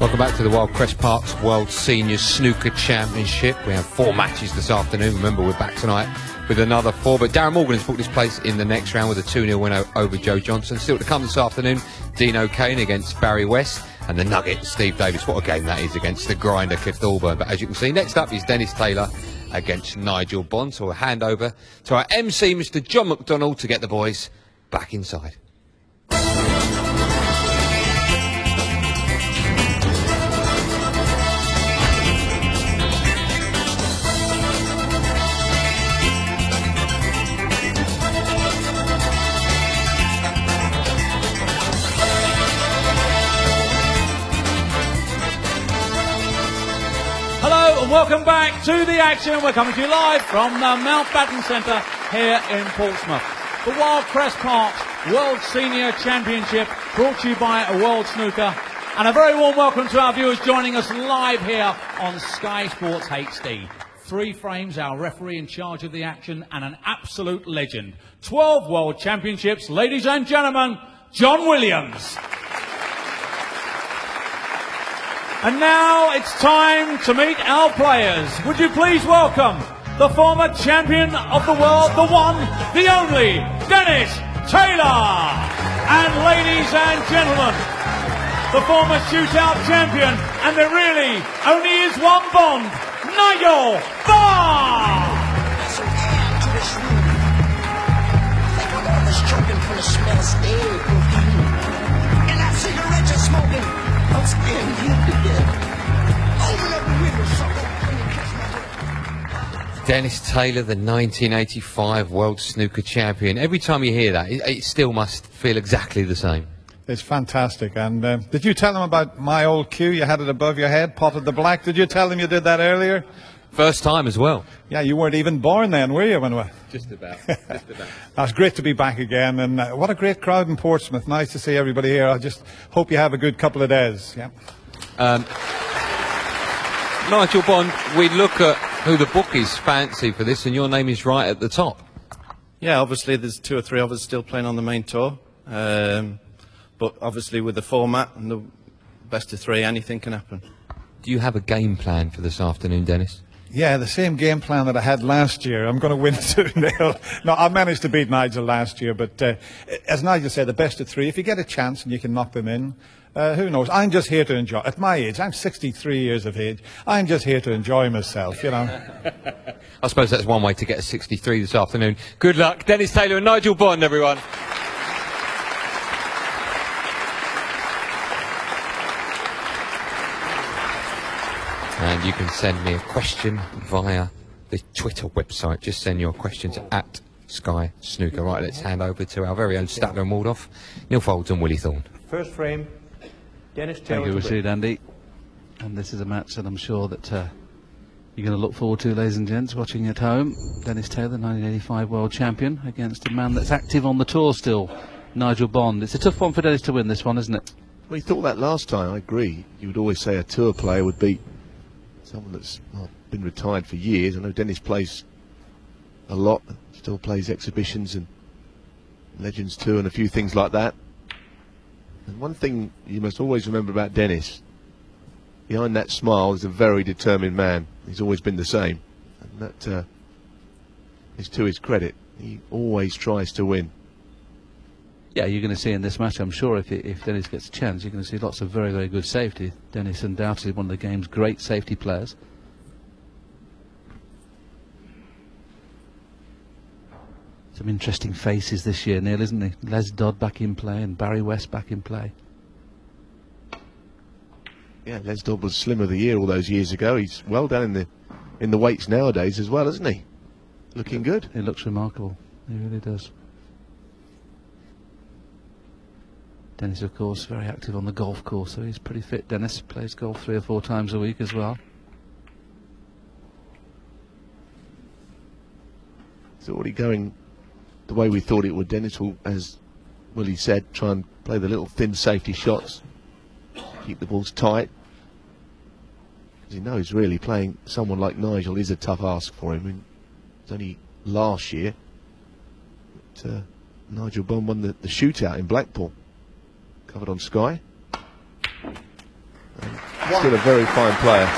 Welcome back to the Wild Crest Parks World Senior Snooker Championship. We have 4 matches this afternoon. Remember, we're back tonight with another 4. But Darren Morgan has booked his place in the next round with a 2-0 win over Joe Johnson. Still to come this afternoon, Dean O'Kane against Barry West. And the Nugget, Steve Davis. What a game that is against the Grinder, Cliff Thorburn. But as you can see, next up is Dennis Taylor against Nigel Bond. So we'll hand over to our MC, Mr. John McDonald, to get the boys back inside. Welcome back to the action. We're coming to you live from the Mountbatten Centre here in Portsmouth. The Wild Crest Parks World Senior Championship brought to you by World Snooker. And a very warm welcome to our viewers joining us live here on Sky Sports HD. 3 frames, our referee in charge of the action, and an absolute legend. 12 World Championships, ladies and gentlemen, John Williams. And now it's time to meet our players. Would you please welcome the former champion of the world, the one, the only, Dennis Taylor. And ladies and gentlemen, the former shootout champion, and there really only is one Bond, Nigel Bond. Some air to this room. Think of all this choking from the smell stale perfume. And that cigarette you're smoking, I'm scaring you to death. Open up the window, sucker. Let me catch my breath. Dennis Taylor, the 1985 World Snooker Champion. Every time you hear that, it still must feel exactly the same. It's fantastic. And did you tell them about my old cue? You had it above your head, potted the black. Did you tell them you did that earlier? First time as well. Yeah, you weren't even born then, were you? Just about. Just about. It's great to be back again, and what a great crowd in Portsmouth. Nice to see everybody here. I just hope you have a good couple of days. Yeah. Nigel Bond, we look at who the bookies fancy for this, and your name is right at the top. Yeah, obviously there's 2 or 3 of us still playing on the main tour, but obviously with the format and the best of 3, anything can happen. Do you have a game plan for this afternoon, Dennis? Yeah, the same game plan that I had last year. I'm going to win 2-0. No, I managed to beat Nigel last year, but as Nigel said, the best of 3. If you get a chance and you can knock them in, who knows? I'm just here to enjoy. At my age, I'm 63 years of age. I'm just here to enjoy myself, you know. I suppose that's one way to get a 63 this afternoon. Good luck. Dennis Taylor and Nigel Bond, everyone. And you can send me a question via the Twitter website. Just send your questions at Sky Snooker. Right, let's hand over to our very own Statler and Waldorf, Neil Folds and Willie Thorne. First frame, Dennis Taylor. Thank you, Rashid, Andy. And this is a match that I'm sure that you're going to look forward to, ladies and gents, watching at home. Dennis Taylor, 1985 world champion, against a man that's active on the tour still, Nigel Bond. It's a tough one for Dennis to win, this one, isn't it? Well, he thought that last time, I agree. You would always say a tour player would beat someone that's been retired for years. I know Dennis plays a lot, still plays exhibitions and Legends Tour and a few things like that. And one thing you must always remember about Dennis, behind that smile is a very determined man. He's always been the same. And that is to his credit. He always tries to win. Yeah, you're going to see in this match, I'm sure, if Dennis gets a chance, you're going to see lots of very, very good safety. Dennis undoubtedly one of the game's great safety players. Some interesting faces this year, Neil, isn't he? Les Dodd back in play and Barry West back in play. Yeah, Les Dodd was Slim of the Year all those years ago. He's well down in the weights nowadays as well, isn't he? Looking good. He looks remarkable. He really does. Dennis, of course, very active on the golf course, so he's pretty fit. Dennis plays golf 3 or 4 times a week as well. It's already going the way we thought it would. Dennis will, as Willie said, try and play the little thin safety shots, keep the balls tight. As he knows, really, playing someone like Nigel is a tough ask for him. I mean, it's only last year that Nigel Bond won the shootout in Blackpool. Covered on Sky. And Still a very fine player.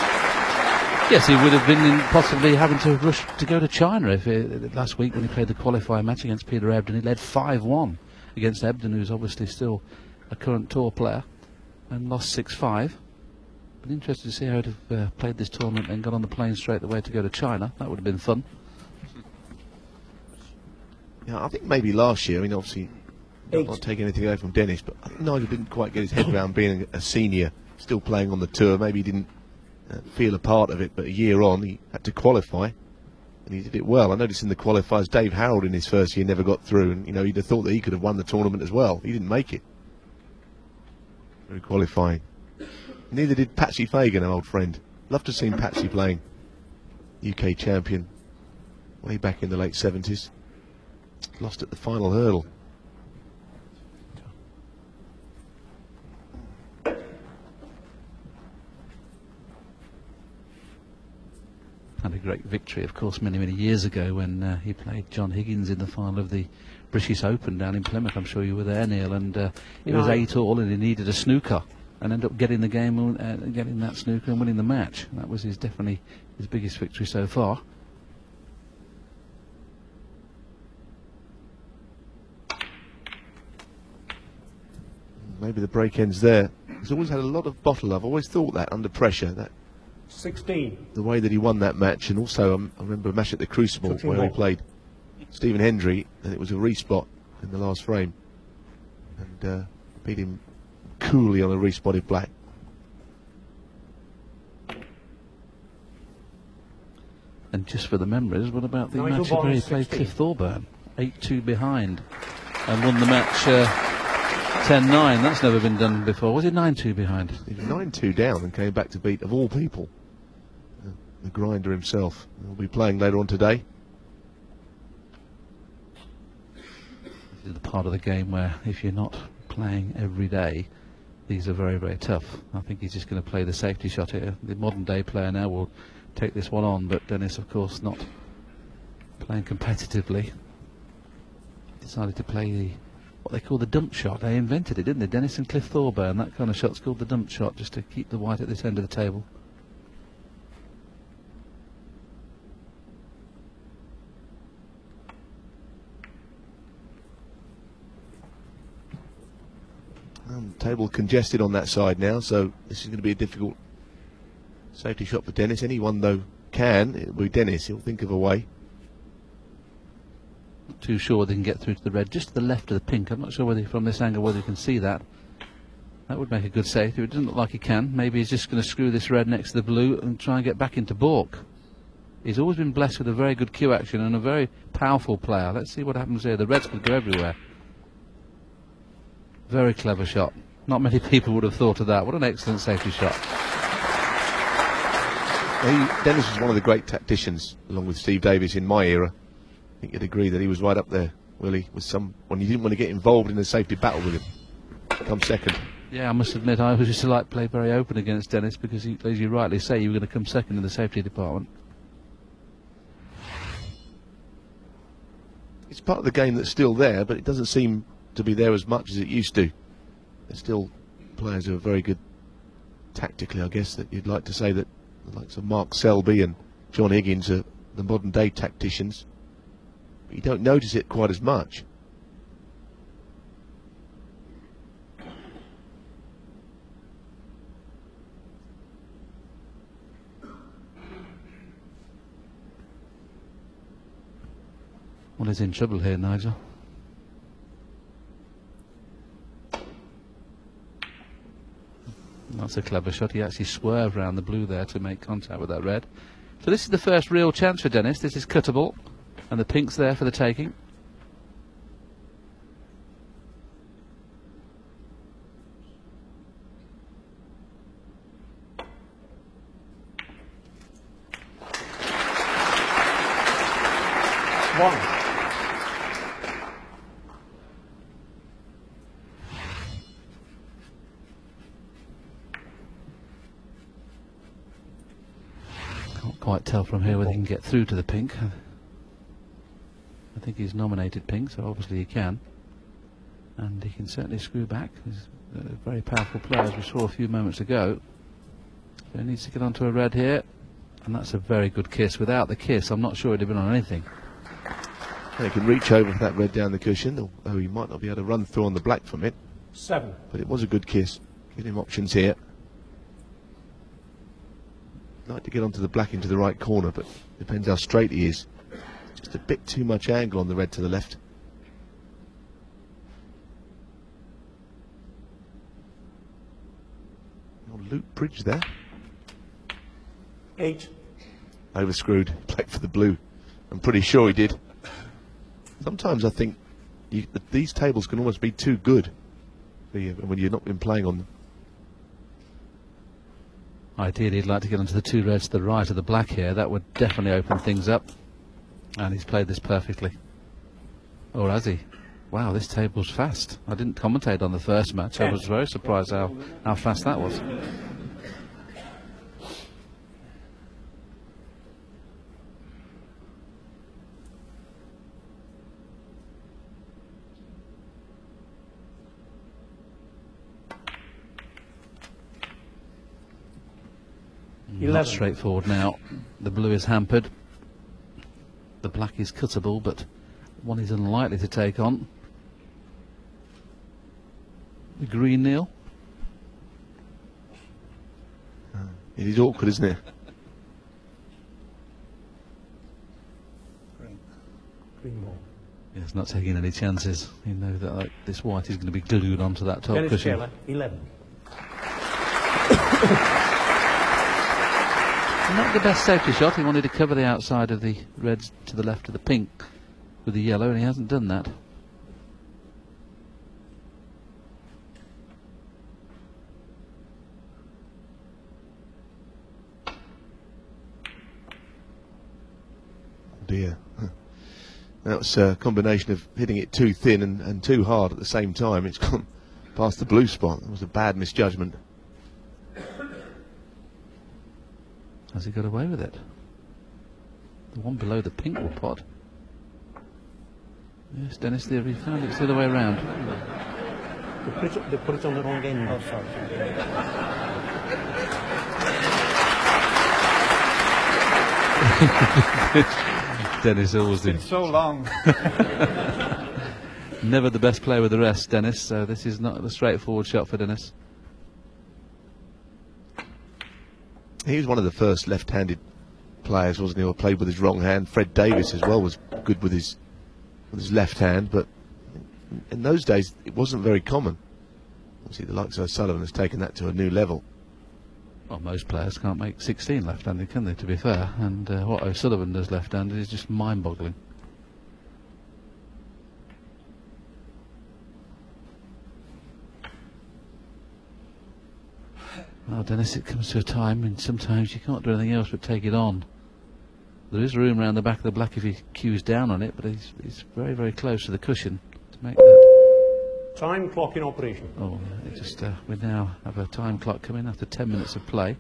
Yes, he would have been possibly having to rush to go to China if last week when he played the qualifier match against Peter Ebden, he led 5-1 against Ebden, who's obviously still a current tour player, and lost 6-5. But interested to see how he'd have played this tournament and got on the plane straight away to go to China. That would have been fun. Yeah, I think maybe last year, I mean, obviously, not taking anything away from Dennis, but I think Nigel didn't quite get his head around being a senior, still playing on the tour. Maybe he didn't feel a part of it, but a year on, he had to qualify, and he did it well. I noticed in the qualifiers, Dave Harold in his first year never got through, and, you know, you'd have thought that he could have won the tournament as well. He didn't make it. Very qualifying. Neither did Patsy Fagan, our old friend. Love to have seen Patsy playing. UK champion way back in the late 70s. Lost at the final hurdle. Had a great victory, of course, many, many years ago when he played John Higgins in the final of the British Open down in Plymouth. I'm sure you were there, Neil, and it was 8-all and he needed a snooker and ended up getting the game, getting that snooker and winning the match. That was definitely his biggest victory so far. Maybe the break ends there. He's always had a lot of bottle. I've always thought that under pressure, that 16. the way that he won that match, and also I remember a match at the Crucible where he played Stephen Hendry, and it was a respot in the last frame, and beat him coolly on a respotted black. And just for the memories, what about the Nigel match Bond, where he played 16. Cliff Thorburn, 8-2 behind, and won the match 10-9. That's never been done before. Was it 9-2 behind? He was 9-2 down and came back to beat, of all people, the grinder himself. He'll be playing later on today. This is the part of the game where if you're not playing every day, these are very, very tough. I think he's just going to play the safety shot here. The modern day player now will take this one on, but Dennis, of course, not playing competitively. Decided to play the what they call the dump shot. They invented it, didn't they? Dennis and Cliff Thorburn, that kind of shot's called the dump shot, just to keep the white at this end of the table. Table congested on that side now, so this is going to be a difficult safety shot for Dennis. Anyone, though, can. It'll be Dennis. He'll think of a way. Not too sure they can get through to the red, just to the left of the pink. I'm not sure whether from this angle whether you can see that. That would make a good safety. It doesn't look like he can. Maybe he's just going to screw this red next to the blue and try and get back into balk. He's always been blessed with a very good cue action and a very powerful player. Let's see what happens here. The reds could go everywhere. Very clever shot. Not many people would have thought of that. What an excellent safety shot. Dennis was one of the great tacticians, along with Steve Davis in my era. I think you'd agree that he was right up there, Willie, with when you didn't want to get involved in a safety battle with him. Come second. Yeah, I must admit, I used to like play very open against Dennis because, as you rightly say, you were going to come second in the safety department. It's part of the game that's still there, but it doesn't seem to be there as much as it used to. There's still players who are very good tactically, I guess, that you'd like to say that the likes of Mark Selby and John Higgins are the modern day tacticians. But you don't notice it quite as much. Well, he's in trouble here, Nigel. That's a clever shot. He actually swerved around the blue there to make contact with that red. So this is the first real chance for Dennis. This is cuttable, and the pink's there for the taking. One. Can't quite tell from here whether he can get through to the pink. I think he's nominated pink, so obviously he can. And he can certainly screw back. He's a very powerful player, as we saw a few moments ago. So he needs to get onto a red here, and that's a very good kiss. Without the kiss, I'm not sure he'd have been on anything. He can reach over for that red down the cushion, although he might not be able to run through on the black from it. 7. But it was a good kiss. Give him options here. Like to get onto the black into the right corner, but depends how straight he is. Just a bit too much angle on the red to the left. Loop bridge there. 8. Overscrewed. Played for the blue. I'm pretty sure he did. Sometimes I think these tables can almost be too good when you've not been playing on them. Ideally, he'd like to get onto the 2 reds to the right of the black here. That would definitely open things up. And he's played this perfectly. Or has he? Wow, this table's fast. I didn't commentate on the first match. I was very surprised how fast that was. Not straightforward now. The blue is hampered. The black is cuttable, but one is unlikely to take on. The green, Neil. It is awkward, isn't it? Green ball. Yeah, it's not taking any chances. You know that this white is going to be glued onto that top Dennis cushion. Taylor, 11. Not the best safety shot. He wanted to cover the outside of the reds to the left of the pink with the yellow, and he hasn't done that. Dear. That was a combination of hitting it too thin and too hard at the same time. It's gone past the blue spot. That was a bad misjudgment. Has he got away with it? The one below the pink will pot. Yes, Dennis, he found it's the other way around. They put it on the wrong end. Oh, sorry. Dennis always It's been so long. Never the best player with the rest, Dennis, so this is not a straightforward shot for Dennis. He was one of the first left-handed players, wasn't he, who played with his wrong hand. Fred Davis as well was good with his left hand, but in those days it wasn't very common. Obviously the likes of O'Sullivan has taken that to a new level. Well, most players can't make 16 left-handed, can they, to be fair? And what O'Sullivan does left-handed is just mind-boggling. Well, Dennis, it comes to a time when sometimes you can't do anything else but take it on. There is room around the back of the black if he cues down on it, but he's very, very close to the cushion to make that. Time clock in operation. Oh, it just we now have a time clock coming after 10 minutes of play.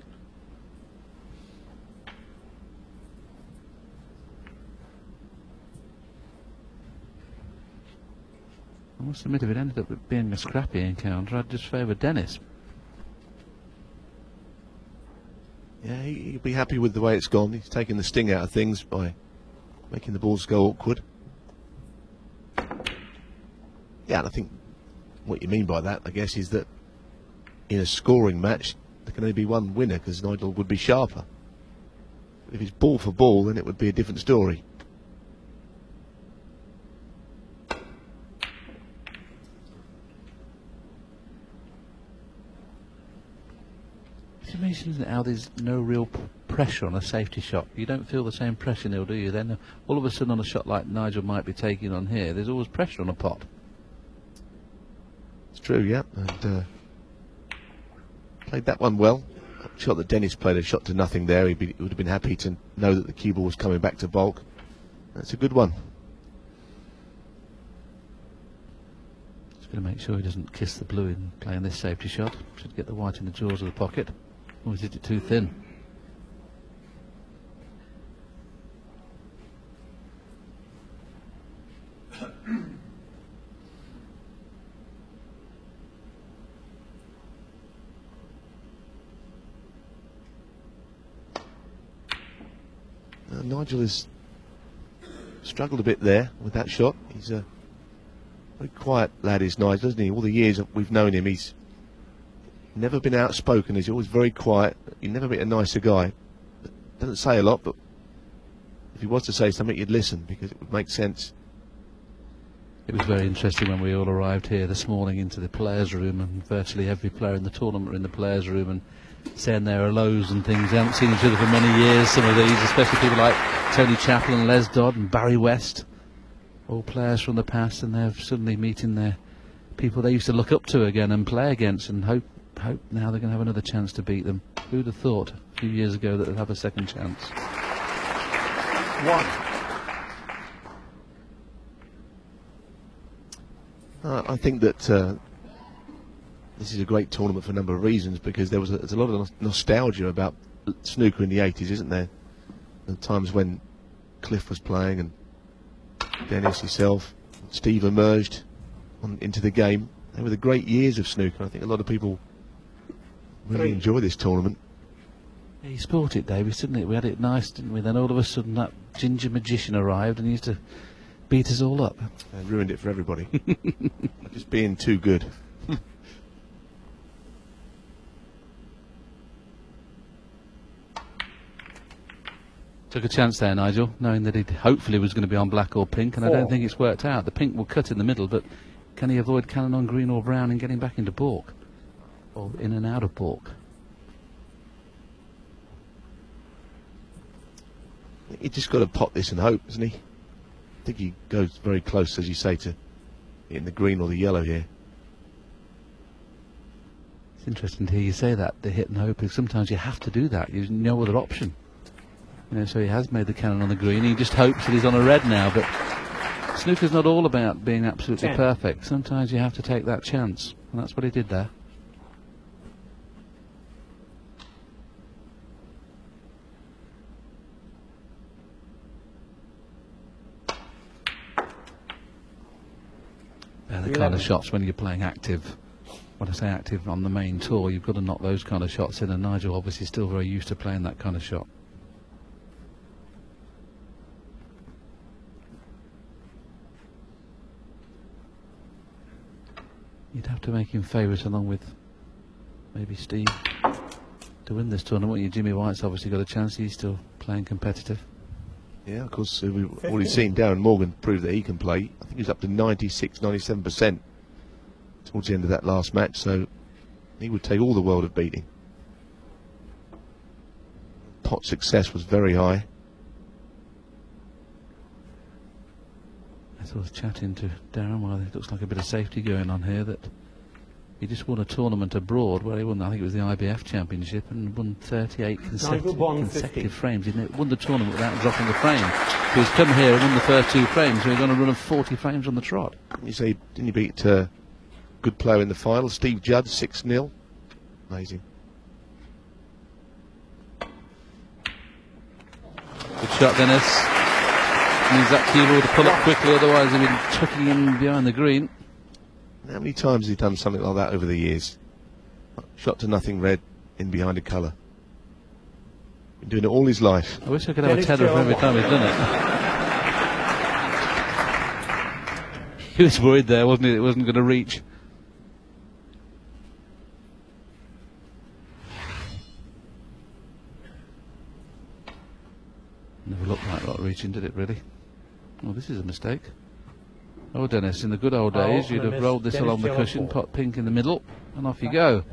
I must admit, if it ended up being a scrappy encounter, I'd just favour Dennis. Yeah, he'd be happy with the way it's gone. He's taken the sting out of things by making the balls go awkward. Yeah, and I think what you mean by that, I guess, is that in a scoring match, there can only be one winner because Nigel would be sharper. If it's ball for ball, then it would be a different story. It's amazing, isn't it, how there's no real pressure on a safety shot. You don't feel the same pressure, Neil, do you? Then all of a sudden on a shot like Nigel might be taking on here, there's always pressure on a pot. It's true, yeah. And played that one well. Shot that Dennis played a shot to nothing there. He would have been happy to know that the cue ball was coming back to bulk. That's a good one. Just going to make sure he doesn't kiss the blue in playing this safety shot. Should get the white in the jaws of the pocket. Oh, he's hit it too thin. Nigel has struggled a bit there with that shot. He's a very quiet lad, is Nigel, isn't he? All the years that we've known him, he's never been outspoken. He's always very quiet. He's never been a nicer guy. Doesn't say a lot, but if he was to say something, you'd listen because it would make sense. It was very interesting when we all arrived here this morning into the players' room, and virtually every player in the tournament were in the players' room and saying their hellos and things. They haven't seen each other for many years, some of these, especially people like Tony Chappell and Les Dodd and Barry West, all players from the past, and they're suddenly meeting their people they used to look up to again and play against, and hope now they're going to have another chance to beat them. Who'd have thought a few years ago that they'd have a second chance? I think that this is a great tournament for a number of reasons, because there's a lot of nostalgia about snooker in the 80s, isn't there? The times when Cliff was playing and Dennis, himself, Steve emerged into the game. They were the great years of snooker. I think a lot of people really enjoy this tournament. Yeah, you sport it, Davis, didn't it? We had it nice, didn't we? Then all of a sudden that ginger magician arrived and he used to beat us all up. Ruined it for everybody. Just being too good. Took a chance there, Nigel, knowing that he hopefully was going to be on black or pink, and I don't think it's worked out. The pink will cut in the middle, but can he avoid cannon on green or brown and getting back into balk? Or in and out of balk? He just got to pot this and hope, isn't he? I think he goes very close, as you say, to in the green or the yellow here. It's interesting to hear you say that, the hit and hope, because sometimes you have to do that. There's no other option. You know, so he has made the cannon on the green. He just hopes that he's on a red now, but snooker's not all about being absolutely perfect. Sometimes you have to take that chance, and that's what he did there. They're the kind of shots when you're playing active. When I say active on the main tour, you've got to knock those kind of shots in, and Nigel obviously still very used to playing that kind of shot. You'd have to make him favourite along with maybe Steve to win this tournament. Jimmy White's obviously got a chance. He's still playing competitive. Yeah, of course, we've already seen Darren Morgan prove that he can play. I think he was up to 96, 97% towards the end of that last match, so he would take all the world of beating. Pot success was very high. I was chatting to Darren, well, it looks like a bit of safety going on here, that he just won a tournament abroad where he won, I think it was the IBF Championship, and won 38 consecutive frames. He won the tournament without dropping a frame. He's come here and won the first two frames, so he's on a run of 40 frames on the trot. You say, didn't he beat a good player in the final, Steve Judd, 6-0? Amazing. Good shot, Dennis. Needs that cue ball to pull up quickly, otherwise he'd been chucking him behind the green. How many times has he done something like that over the years? Shot to nothing red, in behind a colour. Been doing it all his life. I wish I could have a tether for every time he's done it. He was worried there, wasn't he? It wasn't going to reach. Never looked like that reaching, did it, really? Oh, this is a mistake. Oh, Dennis, in the good old days, you'd have rolled this along the cushion, pot pink in the middle, and off you go.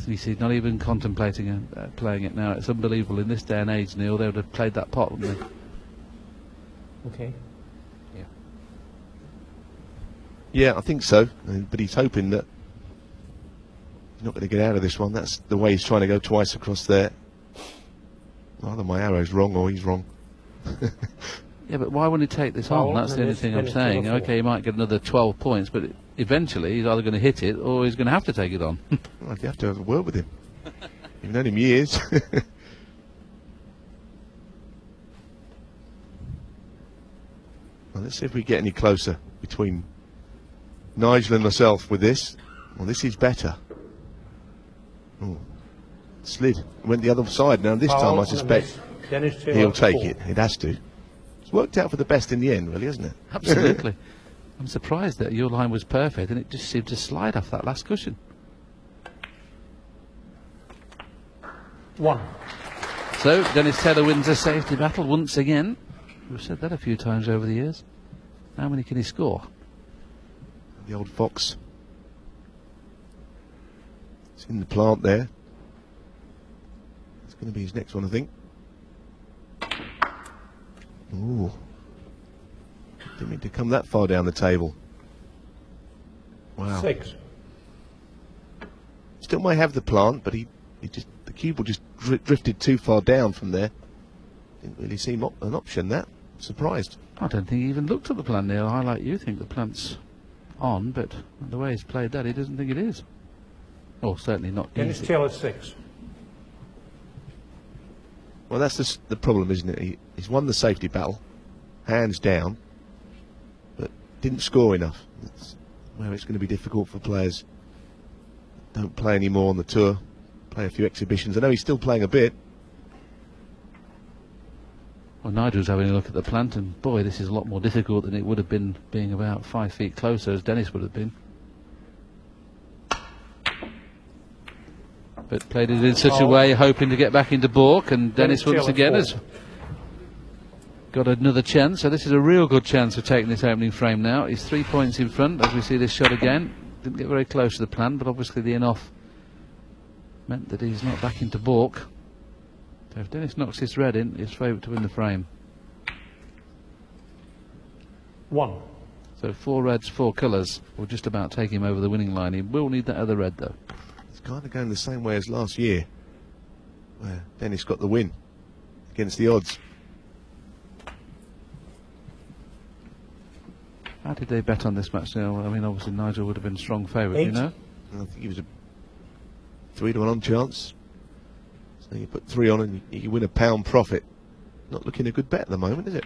You see, not even contemplating playing it now. It's unbelievable. In this day and age, Neil, they would have played that pot, wouldn't they? Okay. Yeah. Yeah, I think so. But he's hoping that he's not going to get out of this one. That's the way he's trying to go twice across there. Either my arrow's wrong or he's wrong. Yeah, but why wouldn't he take this on? That's the only thing I'm saying. Okay, he might get another 12 points, but eventually he's either going to hit it or he's going to have to take it on. Well, you have to have a word with him. You've known him years. Well, let's see if we get any closer between Nigel and myself with this. Well, this is better. Oh, slid. Went the other side now. This time, I suspect Dennis Taylor, he'll take 4. it. It has to. It's worked out for the best in the end, really, hasn't it? Absolutely. I'm surprised that your line was perfect and it just seemed to slide off that last cushion. 1. So Dennis Taylor wins a safety battle once again. We've said that a few times over the years. How many can he score? The old fox. It's in the plant there. It's going to be his next one, I think. Ooh. Didn't mean to come that far down the table. Wow. 6. Still may have the plant, but the cue ball just drifted too far down from there. Didn't really seem an option, that. Surprised. I don't think he even looked at the plant, Neil. I, like you, think the plant's on, but the way he's played that, he doesn't think it is. Or certainly not Dennis easy. Taylor, 6. Well, that's the problem, isn't it? He's won the safety battle, hands down, but didn't score enough. That's where it's going to be difficult for players that don't play anymore on the tour, play a few exhibitions. I know he's still playing a bit. Well, Nigel's having a look at the plant, and boy, this is a lot more difficult than it would have been being about 5 feet closer, as Dennis would have been. But played it in such a way, hoping to get back into baulk, and Dennis once again has got another chance. So this is a real good chance of taking this opening frame now. He's 3 points in front as we see this shot again. Didn't get very close to the plan, but obviously the in-off meant that he's not back into baulk. So if Dennis knocks this red in, he's favourite to win the frame. 1. So 4 reds, 4 colours will just about take him over the winning line. He will need that other red though. It's kind of going the same way as last year, where Dennis got the win against the odds. How did they bet on this match now? I mean, obviously Nigel would have been strong favourite, 8. you know? I think he was a 3-to-1 on chance. So you put 3 on and you win £1 profit. Not looking a good bet at the moment, is it?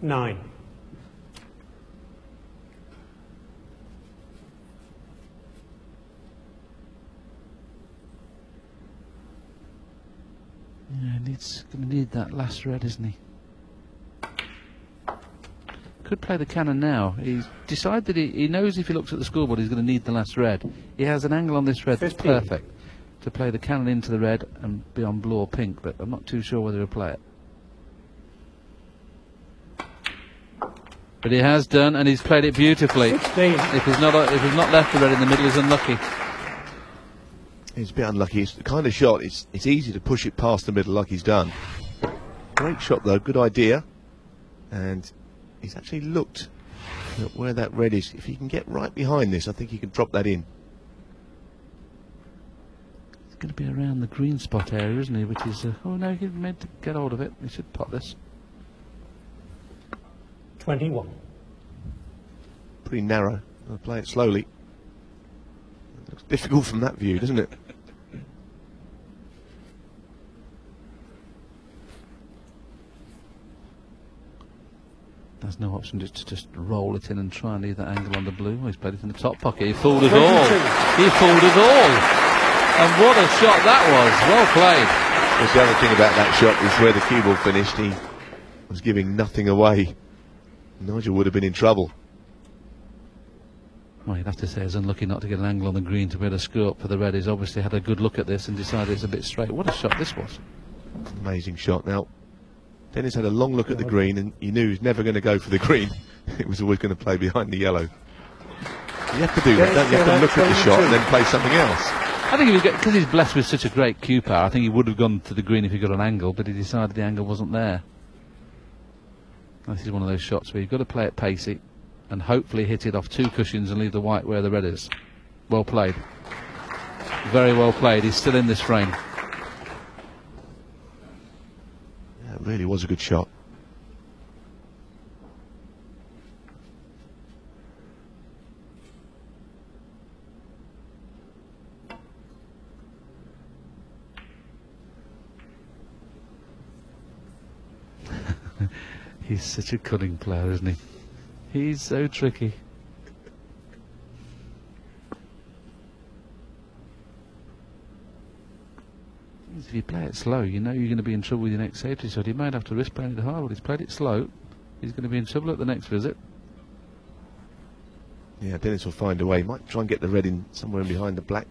9. Yeah, he's going to need that last red, isn't he? Could play the cannon now. He's decided that he knows if he looks at the scoreboard he's going to need the last red. He has an angle on this red that's 15. perfect to play the cannon into the red and be on blue or pink, but I'm not too sure whether he'll play it. But he has done, and he's played it beautifully. 16. If he's not left the red in the middle, he's unlucky. He's a bit unlucky. It's the kind of shot, it's easy to push it past the middle like he's done. Great shot though, good idea. And he's actually looked at where that red is. If he can get right behind this, I think he can drop that in. It's going to be around the green spot area, isn't he? Which is, oh no, he meant to get hold of it. He should pot this. 21. Pretty narrow. I'll play it slowly. It looks difficult from that view, doesn't it? There's no option just to just roll it in and try and leave that angle on the blue. Oh, he's played it in the top pocket. He fooled us all. He fooled us all. And what a shot that was. Well played. Because the other thing about that shot is where the cue ball finished, he was giving nothing away. Nigel would have been in trouble. Well, you'd have to say he's unlucky not to get an angle on the green to be able to screw up for the red. He's obviously had a good look at this and decided it's a bit straight. What a shot this was. Amazing shot. Now, Dennis had a long look at the green and he knew he was never going to go for the green. It was always going to play behind the yellow. You have to do that, don't you? You have to look at the shot and then play something else. I think because he's blessed with such a great cue power, I think he would have gone to the green if he got an angle, but he decided the angle wasn't there. This is one of those shots where you've got to play it pacey and hopefully hit it off 2 cushions and leave the white where the red is. Well played. Very well played. He's still in this frame. Yeah, it really was a good shot. He's such a cunning player, isn't he? He's so tricky. If you play it slow, you know you're going to be in trouble with your next safety shot. He might have to risk playing it hard, but he's played it slow. He's going to be in trouble at the next visit. Yeah, Dennis will find a way. He might try and get the red in somewhere in behind the black.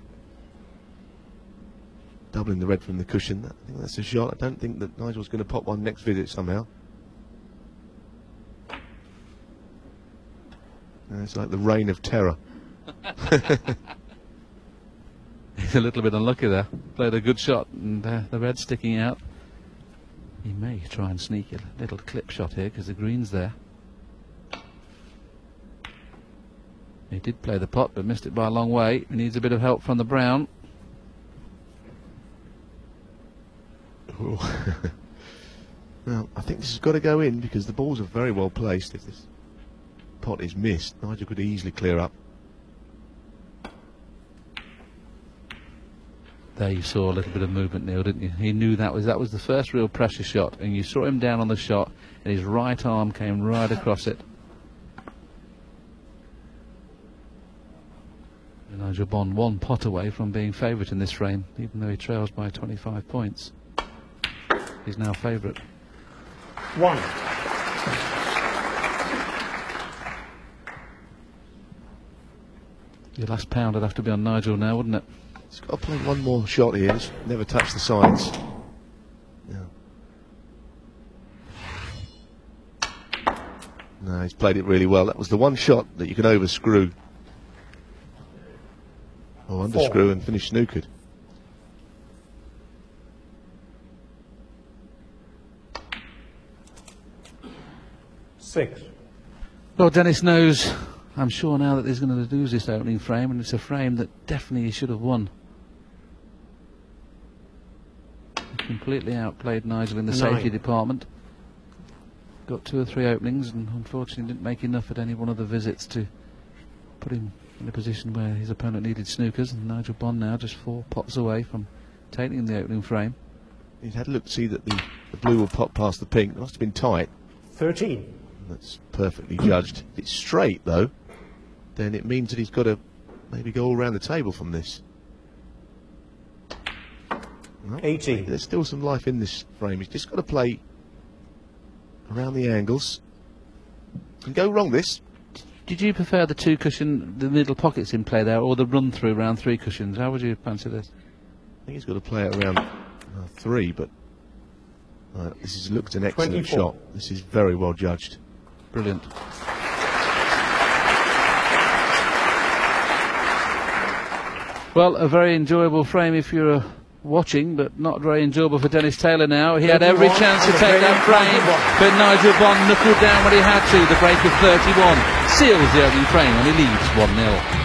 Doubling the red from the cushion. I think that's a shot. I don't think that Nigel's going to pop one next visit somehow. It's like the reign of terror. He's a little bit unlucky there. Played a good shot and the red sticking out. He may try and sneak a little clip shot here because the green's there. He did play the pot but missed it by a long way. He needs a bit of help from the brown. Well, I think this has got to go in because the balls are very well placed. If this pot is missed, Nigel could easily clear up. There you saw a little bit of movement, Neil, didn't you? He knew that was the first real pressure shot, and you saw him down on the shot, and his right arm came right across it. And Nigel Bond one pot away from being favourite in this frame, even though he trails by 25 points. He's now favourite. 1. Your last pound would have to be on Nigel now, wouldn't it? He's got to play one more shot here. Just never touch the sides. No, he's played it really well. That was the one shot that you can overscrew. Or underscrew and finish snookered. Well, Dennis knows, I'm sure now, that he's going to lose this opening frame, and it's a frame that definitely he should have won. He completely outplayed Nigel in the safety department. Got 2 or 3 openings and unfortunately didn't make enough at any one of the visits to put him in a position where his opponent needed snookers, and Nigel Bond now just 4 pots away from taking the opening frame. He's had a look to see that the blue will pop past the pink. It must have been tight. 13. That's perfectly judged. If it's straight though, then it means that he's got to maybe go all around the table from this. Well, 18. There's still some life in this frame. He's just got to play around the angles. Can go wrong this. Did you prefer the 2 cushion, the middle pockets in play there, or the run through around 3 cushions? How would you fancy this? I think he's got to play it around 3, but this has looked an excellent 24. shot. This is very well judged. Brilliant. Well, a very enjoyable frame if you're watching, but not very enjoyable for Dennis Taylor now. He had every chance to take that frame, but Nigel Bond knuckled down when he had to. The break of 31 seals the opening frame and he leads 1-0.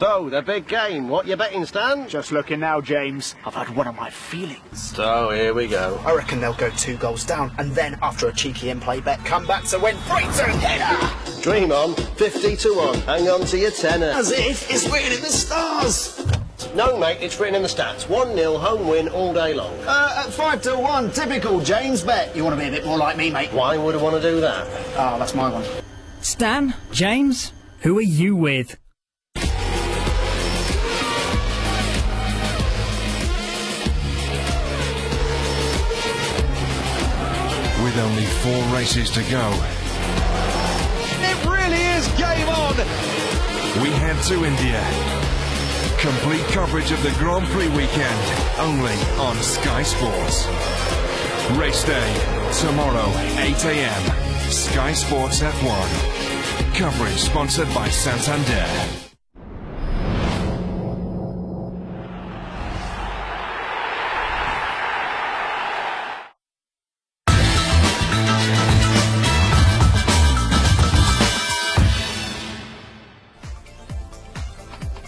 So, the big game. What you betting, Stan? Just looking now, James. I've had one of my feelings. So, here we go. I reckon they'll go 2 goals down, and then, after a cheeky in-play bet, come back to win 3-2 header! Dream on. 50 to 1. Hang on to your tenner. As if it's written in the stars! No, mate, it's written in the stats. 1-0 home win all day long. At 5 to 1, typical James bet. You want to be a bit more like me, mate? Why would I want to do that? Oh, that's my one. Stan, James, who are you with? With only 4 races to go. It really is game on! We head to India. Complete coverage of the Grand Prix weekend, only on Sky Sports. Race day, tomorrow, 8 AM. Sky Sports F1. Coverage sponsored by Santander.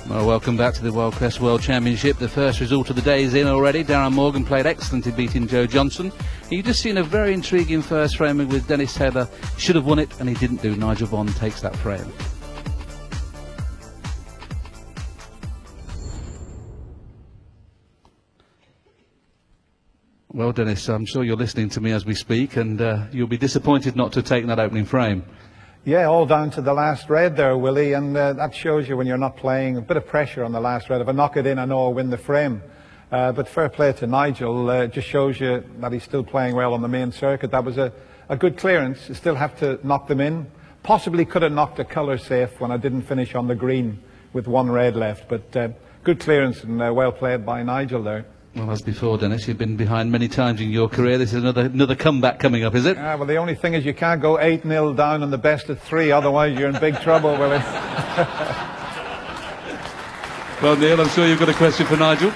Well, welcome back to the Wildcrest World Championship. The first result of the day is in already. Darren Morgan played excellent in beating Joe Johnson. You've just seen a very intriguing first frame with Dennis Taylor. Should have won it, and he didn't do. Nigel Bond takes that frame. Well, Dennis, I'm sure you're listening to me as we speak, and you'll be disappointed not to have taken that opening frame. Yeah, all down to the last red there, Willie, and that shows you when you're not playing, a bit of pressure on the last red. If I knock it in, I know I'll win the frame. But fair play to Nigel, it just shows you that he's still playing well on the main circuit. That was a good clearance. You still have to knock them in. Possibly could have knocked a colour safe when I didn't finish on the green with one red left, but good clearance and well played by Nigel there. Well, as before, Dennis, you've been behind many times in your career. This is another comeback coming up, is it? Well, the only thing is you can't go 8-0 down on the best of 3, otherwise you're in big trouble, Willie. Well, Neil, I'm sure you've got a question for Nigel.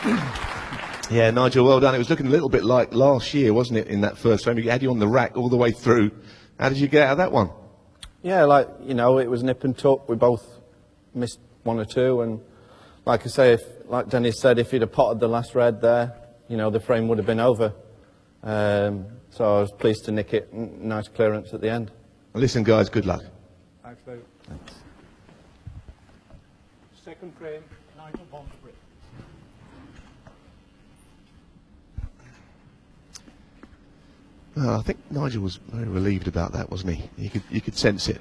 Yeah, Nigel, well done. It was looking a little bit like last year, wasn't it, in that first frame? You had you on the rack all the way through. How did you get out of that one? Yeah, it was nip and tuck. We both missed one or two, and like I say, like Dennis said, if he'd have potted the last red there, the frame would have been over. So I was pleased to nick it. Nice clearance at the end. Well, listen, guys, good luck. Thanks, Lou. Thanks. Second frame, Nigel Bond break. Well, I think Nigel was very relieved about that, wasn't he? You could sense it.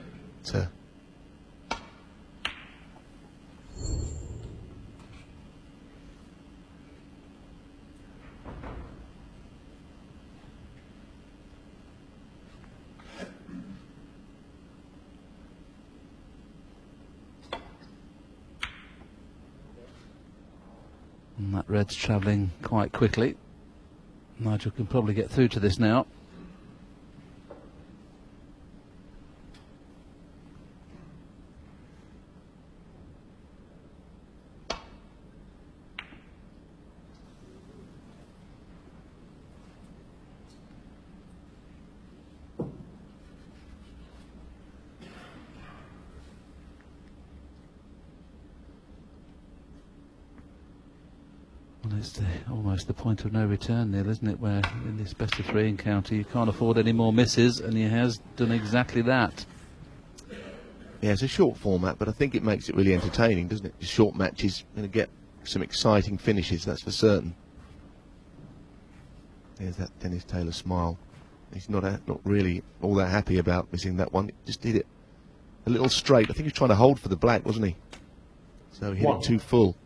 And that red's travelling quite quickly. Nigel can probably get through to this now. Well, it's almost the point of no return, Neil, isn't it? Where in this best of 3 encounter you can't afford any more misses, and he has done exactly that. Yeah, it's a short format, but I think it makes it really entertaining, doesn't it? The short matches going to get some exciting finishes, that's for certain. There's that Dennis Taylor smile. He's not really all that happy about missing that one. He just did it a little straight. I think he was trying to hold for the black, wasn't he? So he hit it too full.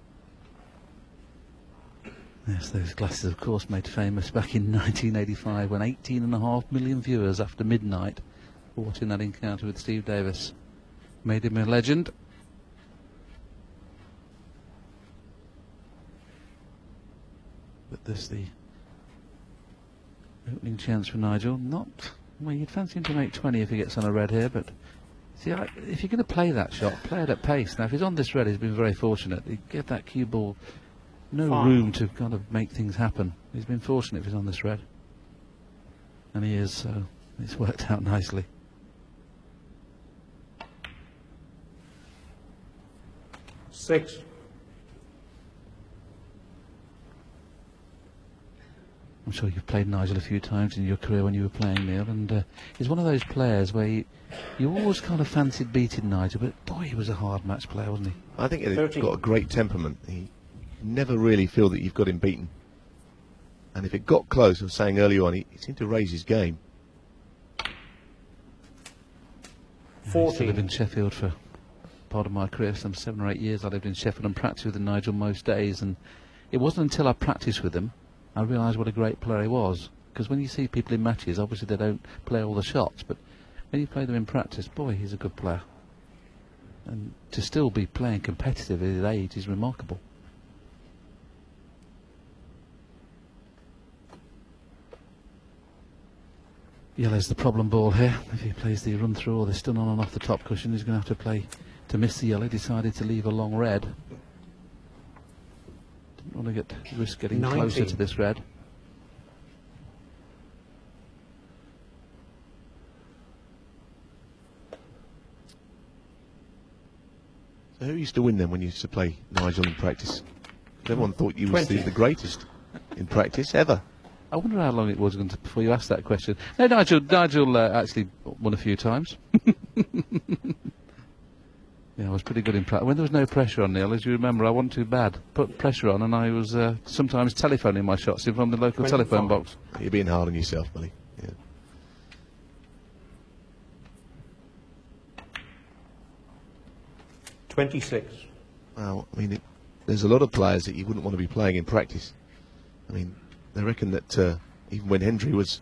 Yes, those glasses, of course, made famous back in 1985 when 18.5 million viewers after midnight were watching that encounter with Steve Davis. Made him a legend. But there's the opening chance for Nigel. Well, you'd fancy him to make 20 if he gets on a red here, but see, if you're going to play that shot, play it at pace. Now, if he's on this red, he's been very fortunate. He get that cue ball. No room to kind of make things happen. He's been fortunate if he's on this red. And he is, so it's worked out nicely. Six. I'm sure you've played Nigel a few times in your career when you were playing, Neil, and he's one of those players where you always kind of fancied beating Nigel, but boy, he was a hard match player, wasn't he? I think he's got a great temperament. He never really feel that you've got him beaten. And if it got close, I was saying earlier on, he seemed to raise his game. 14. I used to live in Sheffield for part of my career, some 7 or 8 years. I lived in Sheffield and practiced with Nigel most days, and it wasn't until I practiced with him I realised what a great player he was. Because when you see people in matches, obviously they don't play all the shots, but when you play them in practice, boy, he's a good player. And to still be playing competitive at his age is remarkable. Yellow's the problem ball here. If he plays the run through or the stun on and off the top cushion, he's going to have to play to miss the yellow. Decided to leave a long red. Didn't want to risk getting 19. closer to this red. So Who used to win then when you used to play Nigel in practice? Everyone thought you was the greatest in practice ever. I wonder how long it was before you asked that question. No, Nigel actually won a few times. Yeah, I was pretty good in practice. When there was no pressure on, Neil, as you remember, I wasn't too bad. Put pressure on, and I was sometimes telephoning my shots in from the local telephone box. You're being hard on yourself, buddy. Yeah. $26. Well, I mean, there's a lot of players that you wouldn't want to be playing in practice. I mean, they reckon that even when Hendry was,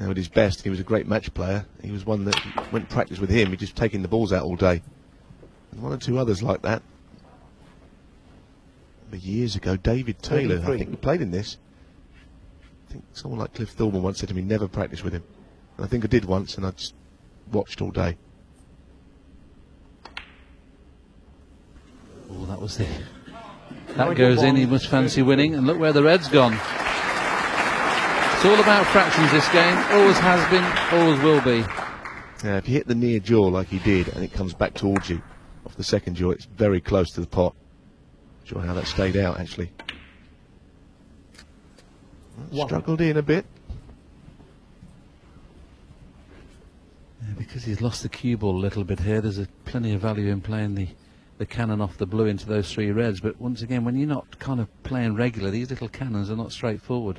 at his best, he was a great match player. He was one that went practice with him. He just taking the balls out all day. And one or two others like that. But years ago, David Taylor, I think, played in this. I think someone like Cliff Thorburn once said to me, never practice with him. And I think I did once, and I just watched all day. Oh, that was the... That goes in, he must fancy winning, and look where the red's gone. It's all about fractions, this game. Always has been, always will be. Yeah, if you hit the near jaw like he did, and it comes back towards you, off the second jaw, it's very close to the pot. Not sure how that stayed out, actually. Struggled in a bit. Yeah, because he's lost the cue ball a little bit here, there's plenty of value in playing the cannon off the blue into those three reds, but once again, when you're not kind of playing regular, these little cannons are not straightforward.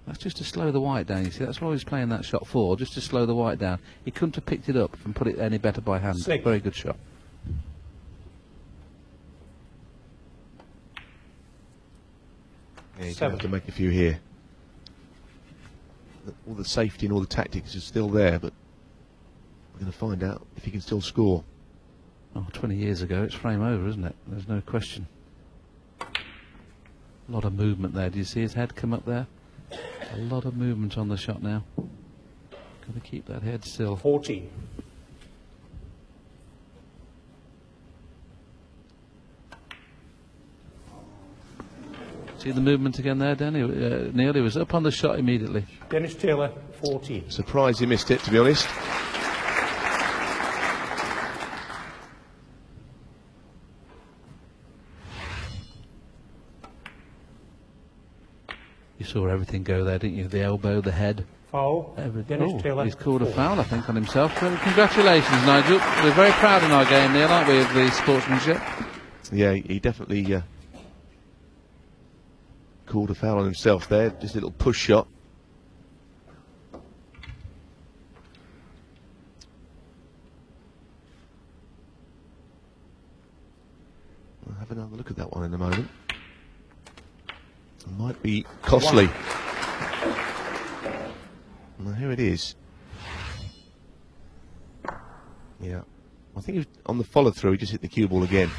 That's just to slow the white down, you see, that's why he's playing that shot for, just to slow the white down. He couldn't have picked it up and put it any better by hand. Very good shot. Yeah, you have to make a few here. All the safety and all the tactics is still there, but we're going to find out if he can still score. Oh, 20 years ago, it's frame over, isn't it? There's no question. A lot of movement there. Do you see his head come up there? A lot of movement on the shot now. Got to keep that head still. 14. See the movement again there, Danny? Neil, he was up on the shot immediately. Dennis Taylor, 14. Surprised he missed it, to be honest. You saw everything go there, didn't you? The elbow, the head. Foul. Dennis Taylor. He's called a foul, I think, on himself. Well, congratulations, Nigel. We're very proud in our game, Neil, aren't we, of the sportsmanship? Yeah, he definitely called a foul on himself there. Just a little push shot. We'll have another look at that one in a moment. It might be costly. Well, here it is. Yeah. I think he was on the follow through, he just hit the cue ball again.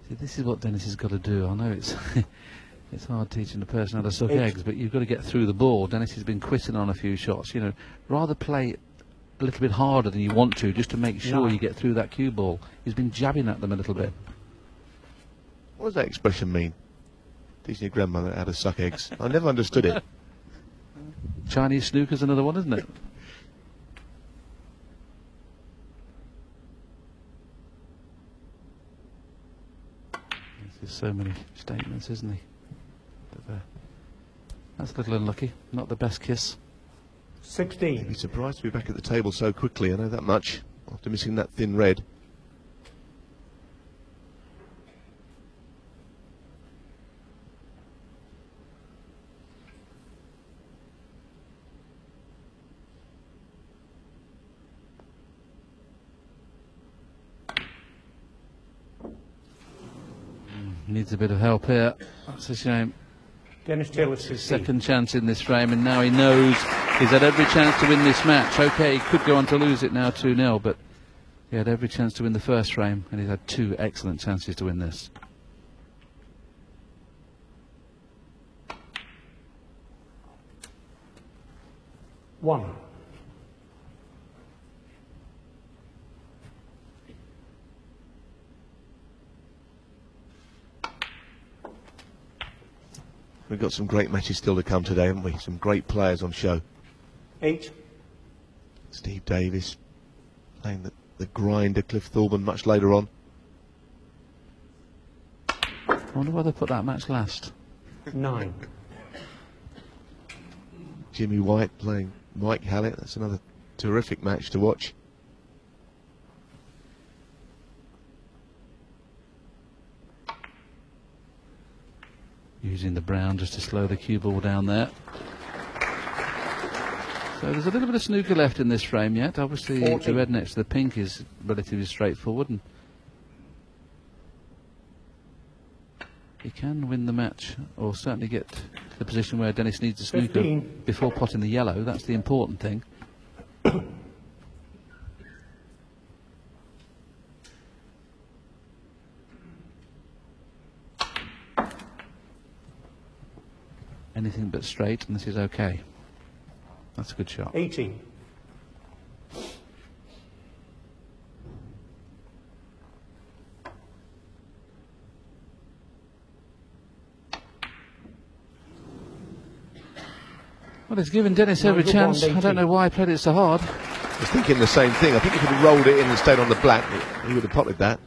See, this is what Dennis has got to do. I know it's it's hard teaching a person how to suck eggs, but you've got to get through the ball. Dennis has been quitting on a few shots. You know, rather play a little bit harder than you want to, just to make sure you get through that cue ball. He's been jabbing at them a little bit. What does that expression mean? Teaching your grandmother how to suck eggs. I never understood it. Chinese snooker's another one, isn't it? There's so many statements, isn't he? But, that's a little unlucky. Not the best kiss. 16. I'd be surprised to be back at the table so quickly, I know that much, after missing that thin red. Needs a bit of help here. That's a shame. Dennis Taylor's his second chance in this frame, and now he knows he's had every chance to win this match. Okay, he could go on to lose it now 2-0, but he had every chance to win the first frame, and he's had two excellent chances to win this. One. We've got some great matches still to come today, haven't we? Some great players on show. 8. Steve Davis playing the grinder, Cliff Thorburn, much later on. I wonder why they put that match last. 9. Jimmy White playing Mike Hallett. That's another terrific match to watch. Using the brown just to slow the cue ball down there. So there's a little bit of snooker left in this frame yet. Obviously 40. the red next to the pink is relatively straightforward, and he can win the match, or certainly get to the position where Dennis needs a snooker 15. before potting the yellow. That's the important thing. Anything but straight, and this is okay. That's a good shot. 18. Well, it's given Dennis every Nigel chance. Bond, I don't know why he played it so hard. I was thinking the same thing. I think if he'd have rolled it in and stayed on the black, he would have potted that.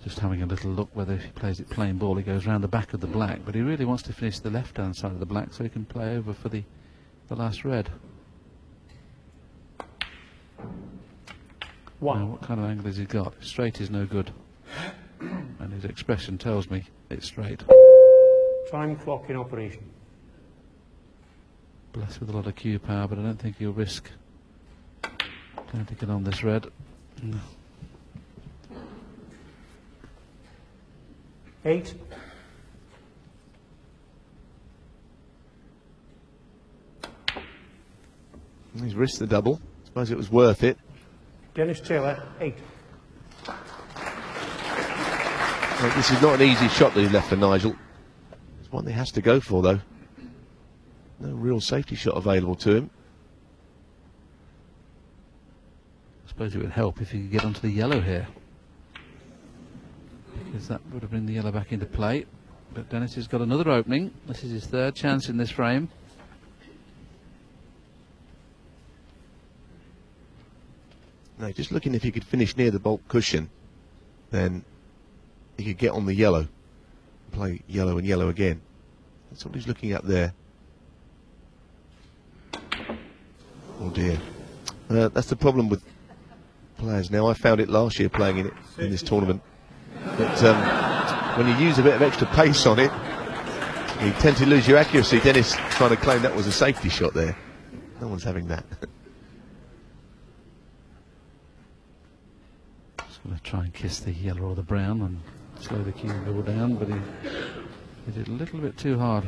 Just having a little look whether if he plays it plain ball, he goes round the back of the black, but he really wants to finish the left-hand side of the black so he can play over for the last red. Now, what kind of angle has he got? Straight is no good. And his expression tells me it's straight. Time clock in operation. Blessed with a lot of cue power, but I don't think he'll risk going to get on this red. No. 8. He's risked the double. I suppose it was worth it. Dennis Taylor, 8. Well, this is not an easy shot that he left for Nigel. It's one that he has to go for, though. No real safety shot available to him. I suppose it would help if he could get onto the yellow here, because that would have bring the yellow back into play. But Dennis has got another opening. This is his third chance in this frame. No, just looking if he could finish near the baulk cushion, then he could get on the yellow, play yellow and yellow again. That's what he's looking at there. Oh dear. That's the problem with players now. I found it last year playing in this tournament. But when you use a bit of extra pace on it, you tend to lose your accuracy. Dennis trying to claim that was a safety shot there. No one's having that. Just going to try and kiss the yellow or the brown and slow the cue ball down, but he did a little bit too hard.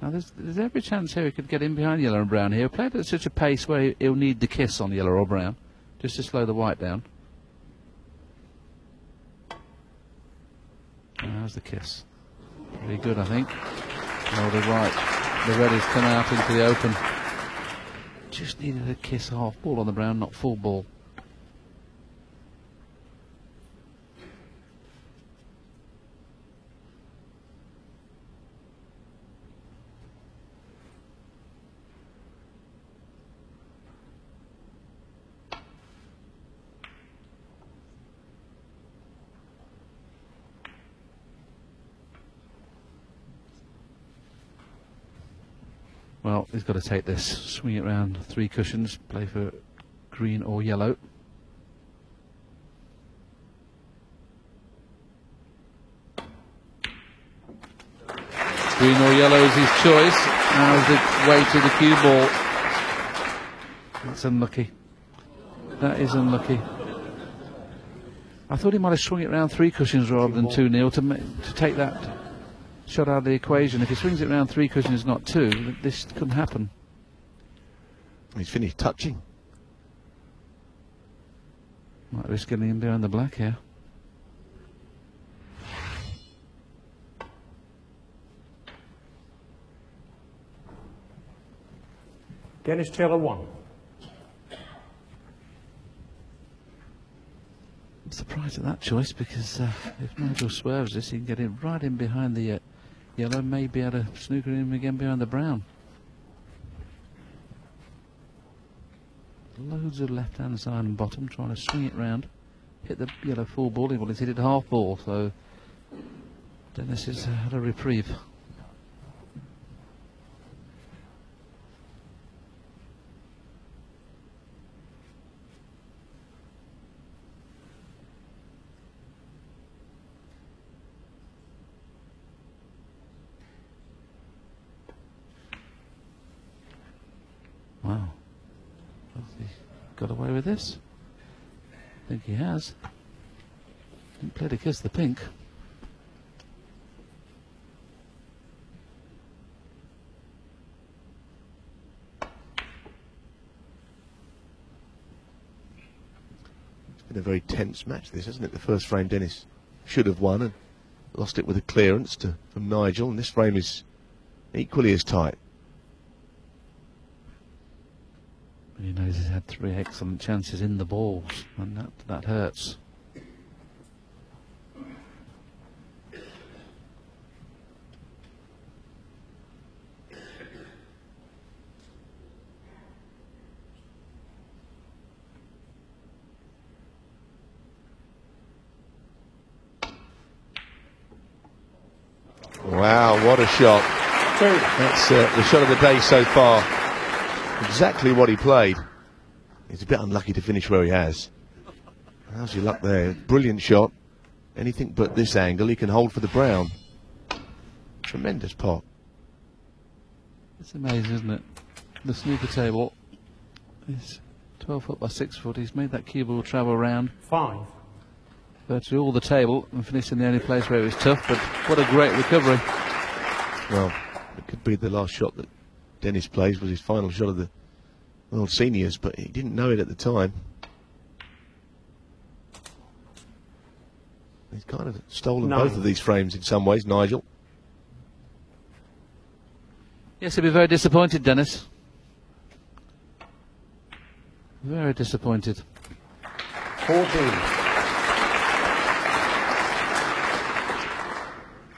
Now there's every chance here he could get in behind yellow and brown here. He played at such a pace where he'll need the kiss on yellow or brown, just to slow the white down. And how's the kiss? Pretty good, I think. Oh, the right. The red has come out into the open. Just needed a kiss, half ball on the brown, not full ball. Well, he's got to take this, swing it round 3 cushions, play for green or yellow. Green or yellow is his choice. Now's the way to the cue ball. That's unlucky. That is unlucky. I thought he might have swung it round 3 cushions rather than 2 nil to take that shot out of the equation. If he swings it around 3 cushions, not 2, this couldn't happen. He's finished touching. Might risk getting him behind the black here. Dennis Taylor, 1. I'm surprised surprised at that choice, because if Nigel swerves this, he can get it right in behind the yellow, maybe able to snooker him again behind the brown. Loads of left-hand side and bottom, trying to swing it round. Hit the yellow full ball, well, he's hit it half ball, so Dennis has had a reprieve. Wow. Has he got away with this? I think he has. Didn't play to kiss the pink. It's been a very tense match, this, hasn't it? The first frame Dennis should have won and lost it with a clearance from Nigel, and this frame is equally as tight. He knows he's had 3 excellent chances in the balls, and that hurts. Wow, what a shot. That's the shot of the day so far. Exactly what he played. He's a bit unlucky to finish where he has. How's your luck there? Brilliant shot. Anything but this angle he can hold for the brown. Tremendous pot. It's amazing, isn't it? The snooker table is 12 foot by 6 foot. He's made that cue ball travel around 5. virtually all the table and finished in the only place where it was tough, but what a great recovery. Well, it could be the last shot that Dennis plays was his final shot of the World Seniors, but he didn't know it at the time. He's kind of stolen both of these frames in some ways, Nigel. Yes, he'll be very disappointed, Dennis. Very disappointed. 14.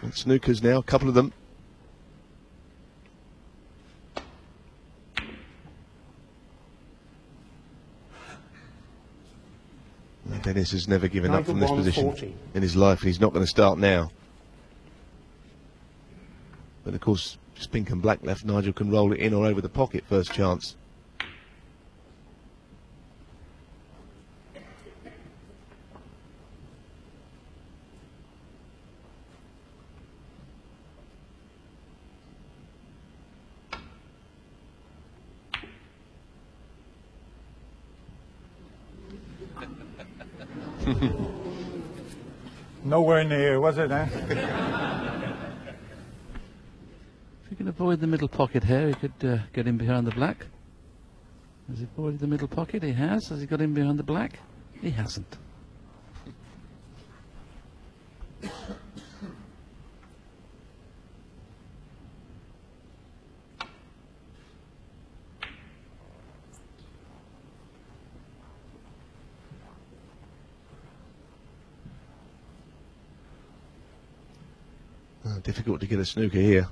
And snookers now, a couple of them. Dennis has never given up from this position in his life, and he's not going to start now. But of course, just pink and black left, Nigel can roll it in or over the pocket first chance. Nowhere near, was it, eh? If he can avoid the middle pocket here, he could get in behind the black. Has he avoided the middle pocket? He has. Has he got in behind the black? He hasn't. Difficult to get a snooker here.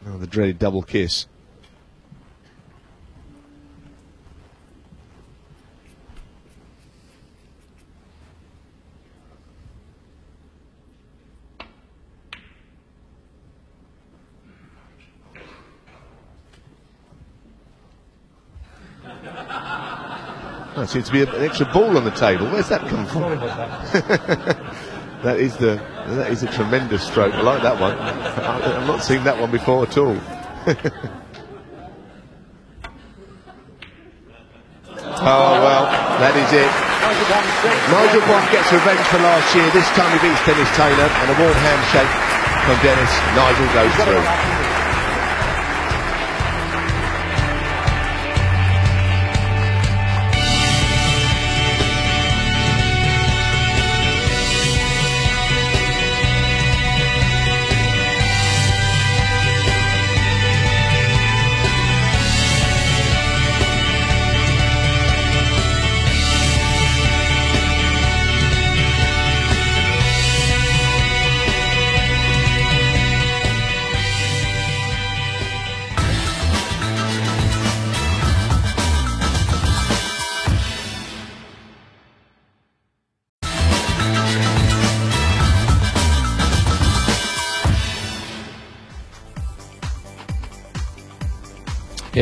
Oh, the dreaded double kiss. There seems to be an extra ball on the table. Where's that come from? Sorry about that. that is a tremendous stroke. I like that one. I've not seen that one before at all. Oh well, that is it. Nigel Bond gets revenge for last year. This time he beats Dennis Taylor, and a warm handshake from Dennis. Nigel goes through.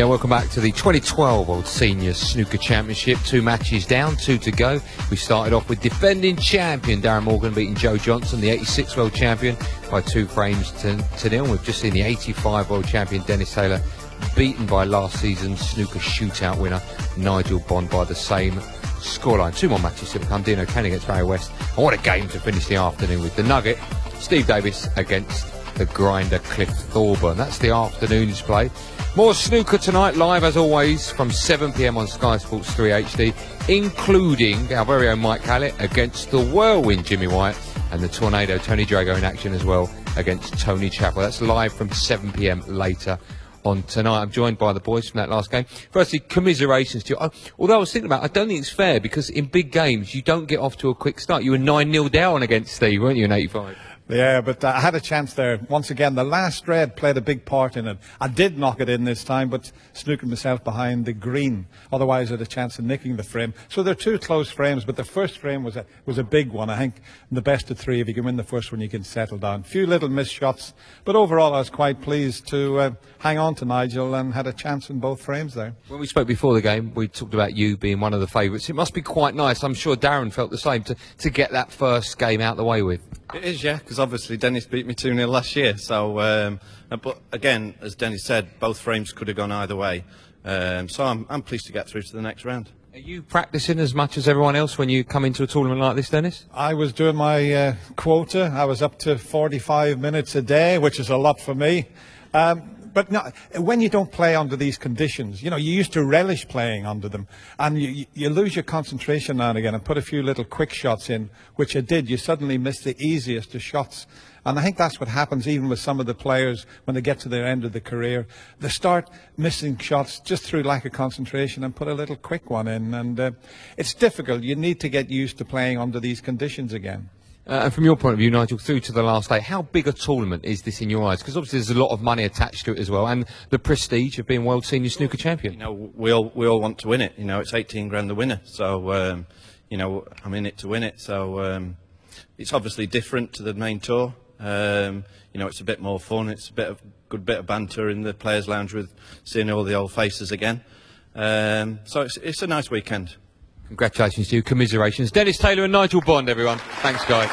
Yeah, welcome back to the 2012 World Senior Snooker Championship. 2 matches down, 2 to go. We started off with defending champion Darren Morgan beating Joe Johnson, the 86 World Champion, by 2 frames to nil. We've just seen the 85 World Champion Dennis Taylor beaten by last season's snooker shootout winner Nigel Bond by the same scoreline. 2 more matches to come. Dino Kane against Barry West. And what a game to finish the afternoon with. The Nugget, Steve Davis against the Grinder Cliff Thorburn. That's the afternoon's play. More snooker tonight, live as always from 7 p.m. on Sky Sports 3 HD, including our very own Mike Hallett against the Whirlwind Jimmy White, and the Tornado Tony Drago in action as well against Tony Chappell. That's live from 7 p.m. later on tonight. I'm joined by the boys from that last game. Firstly, commiserations to you. Although I was thinking about it, I don't think it's fair, because in big games you don't get off to a quick start. You were 9-0 down against Steve, weren't you, in 85? Yeah, but I had a chance there. Once again, the last red played a big part in it. I did knock it in this time, but snookered myself behind the green. Otherwise, I had a chance of nicking the frame. So they're 2 close frames, but the first frame was a big one. I think in the best of 3, if you can win the first one, you can settle down. Few little missed shots, but overall, I was quite pleased to hang on to Nigel and had a chance in both frames there. When we spoke before the game, we talked about you being one of the favourites. It must be quite nice. I'm sure Darren felt the same to get that first game out the way with. It is, yeah, because obviously Dennis beat me 2-0 last year. So, but again, as Dennis said, both frames could have gone either way. So I'm pleased to get through to the next round. Are you practising as much as everyone else when you come into a tournament like this, Dennis? I was doing my quota. I was up to 45 minutes a day, which is a lot for me. But no, when you don't play under these conditions, you used to relish playing under them, and you lose your concentration now and again and put a few little quick shots in, which I did. You suddenly miss the easiest of shots. And I think that's what happens even with some of the players when they get to their end of the career. They start missing shots just through lack of concentration and put a little quick one in. And it's difficult. You need to get used to playing under these conditions again. And from your point of view, Nigel, through to the last day, how big a tournament is this in your eyes? Because obviously there's a lot of money attached to it as well, and the prestige of being World Senior Snooker Champion. We all want to win it. It's 18 grand the winner. So, I'm in it to win it. So, it's obviously different to the main tour. It's a bit more fun. It's a good bit of banter in the Players' Lounge with seeing all the old faces again. So it's a nice weekend. Congratulations to you, commiserations. Dennis Taylor and Nigel Bond, everyone. Thanks, guys.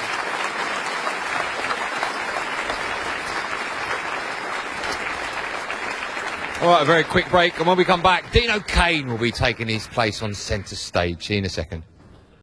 All right, a very quick break, and when we come back, Dino Kane will be taking his place on centre stage. See you in a second.